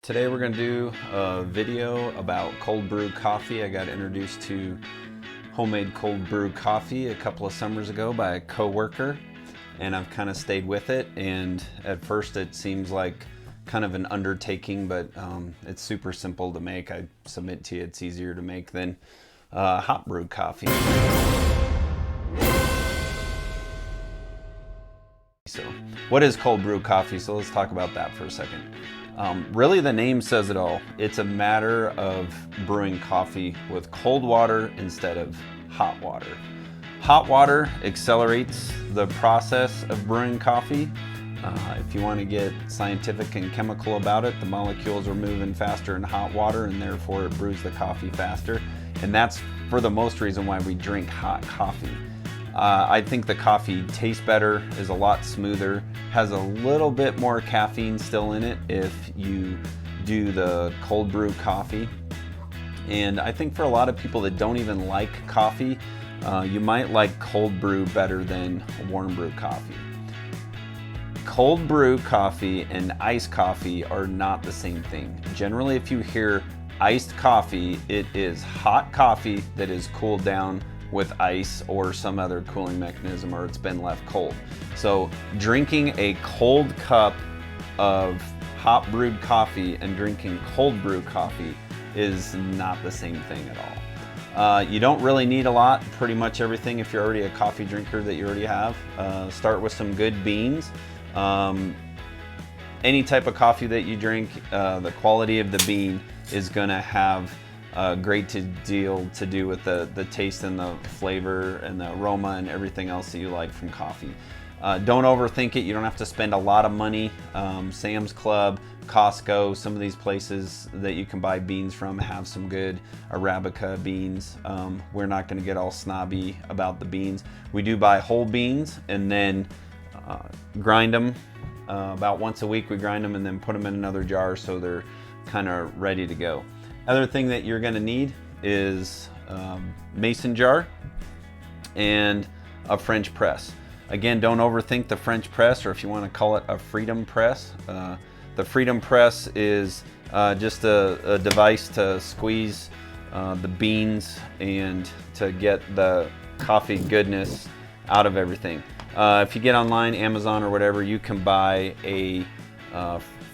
Today we're going to do a video about cold brew coffee. I got introduced to homemade cold brew coffee a couple of summers ago by a coworker, and I've kind of stayed with it. And at first it seems like kind of an undertaking, but it's super simple to make. I submit to you it's easier to make than hot brew coffee. So what is cold brew coffee? So let's talk about that for a second. Really, the name says it all. It's a matter of brewing coffee with cold water instead of hot water. Hot water accelerates the process of brewing coffee. If you want to get scientific and chemical about it, the molecules are moving faster in hot water, and therefore it brews the coffee faster. And that's for the most reason why we drink hot coffee. I think the coffee tastes better, is a lot smoother, has a little bit more caffeine still in it if you do the cold brew coffee. And I think for a lot of people that don't even like coffee, you might like cold brew better than warm brew coffee. Cold brew coffee and iced coffee are not the same thing. Generally, if you hear iced coffee, it is hot coffee that is cooled down with ice or some other cooling mechanism, or it's been left cold. So drinking a cold cup of hot brewed coffee and drinking cold brew coffee is not the same thing at all. You don't really need a lot, pretty much everything if you're already a coffee drinker that you already have. Start with some good beans. Any type of coffee that you drink, the quality of the bean is gonna have great deal to do with the taste and the flavor and the aroma and everything else that you like from coffee. Don't overthink it. You don't have to spend a lot of money. Sam's Club, Costco, some of these places that you can buy beans from have some good Arabica beans. We're not going to get all snobby about the beans. We do buy whole beans and then grind them. About once a week we grind them and then put them in another jar so they're kind of ready to go. Other thing that you're going to need is mason jar and a French press. Again, don't overthink the French press, or if you want to call it a freedom press. The freedom press is just a device to squeeze the beans and to get the coffee goodness out of everything. If you get online, Amazon or whatever, you can buy a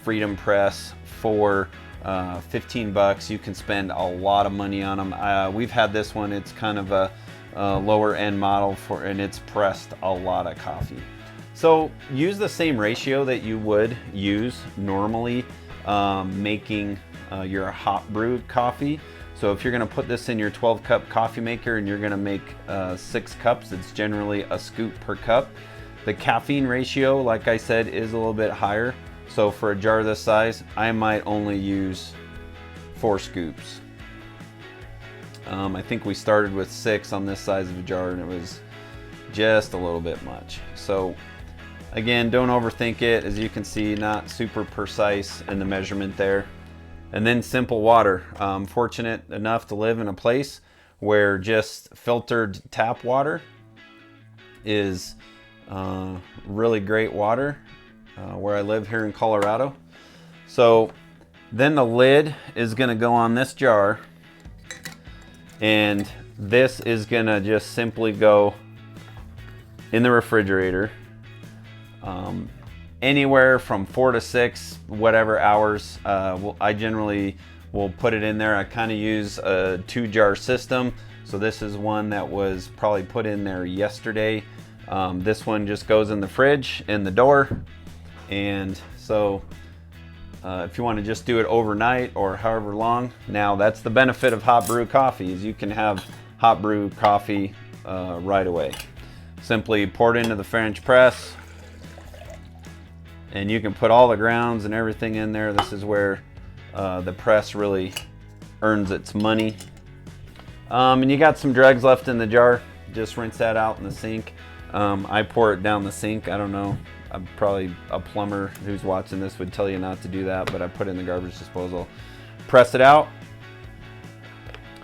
freedom press for 15 bucks. You can spend a lot of money on them. We've had this one. It's kind of a lower end model and it's pressed a lot of coffee. So use the same ratio that you would use normally making your hot brew coffee. So if you're going to put this in your 12 cup coffee maker and you're going to make 6 cups, it's generally a scoop per cup. The caffeine ratio, like I said, is a little bit higher. So for a jar this size, I might only use 4 scoops. I think we started with 6 on this size of a jar and it was just a little bit much. So again, don't overthink it. As you can see, not super precise in the measurement there. And then simple water. I'm fortunate enough to live in a place where just filtered tap water is really great water. Where I live here in Colorado. So then the lid is going to go on this jar, and this is going to just simply go in the refrigerator anywhere from 4 to 6 whatever hours. I generally will put it in there. I kind of use a 2-jar system, so this is one that was probably put in there yesterday. This one just goes in the fridge in the door. And so if you want to just do it overnight or however long, now that's the benefit of hot brew coffee, is you can have hot brew coffee right away. Simply pour it into the French press and you can put all the grounds and everything in there. This is where the press really earns its money. And you got some dregs left in the jar, just rinse that out in the sink. I pour it down the sink. I don't know. I'm probably a plumber who's watching this would tell you not to do that, but I put it in the garbage disposal. Press it out,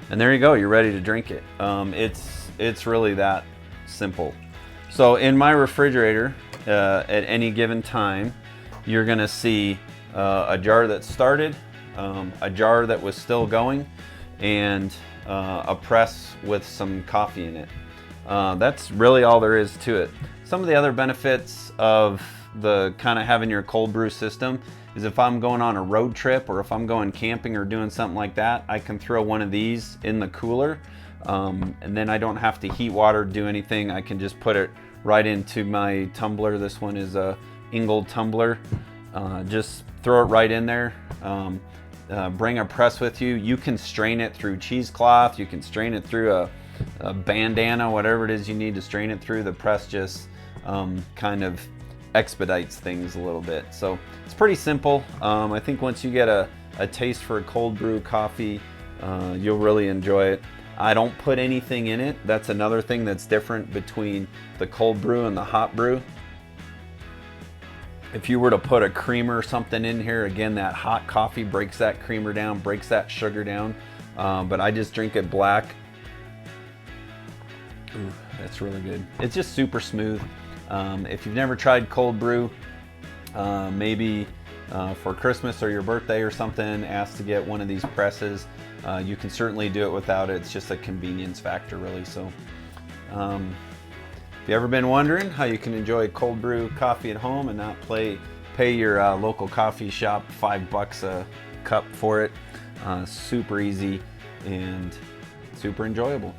and there you go. You're ready to drink it. It's really that simple. So in my refrigerator, at any given time, you're gonna see a jar that started a jar that was still going, and a press with some coffee in it. That's really all there is to it. Some of the other benefits of the kind of having your cold brew system is if I'm going on a road trip or if I'm going camping or doing something like that, I can throw one of these in the cooler, and then I don't have to heat water, do anything. I can just put it right into my tumbler. This one is a Ingold tumbler. Just throw it right in there. Bring a press with you. You can strain it through cheesecloth. You can strain it through a bandana, whatever it is you need to strain it through. The press just kind of expedites things a little bit. So it's pretty simple. I think once you get a taste for a cold brew coffee, you'll really enjoy it. I don't put anything in it. That's another thing that's different between the cold brew and the hot brew. If you were to put a creamer or something in here, again, that hot coffee breaks that creamer down, breaks that sugar down. But I just drink it black. Ooh, that's really good. It's just super smooth. If you've never tried cold brew, maybe for Christmas or your birthday or something, ask to get one of these presses. You can certainly do it without it. It's just a convenience factor, really. So if you've ever been wondering how you can enjoy cold brew coffee at home and not pay your local coffee shop $5 a cup for it, super easy and super enjoyable.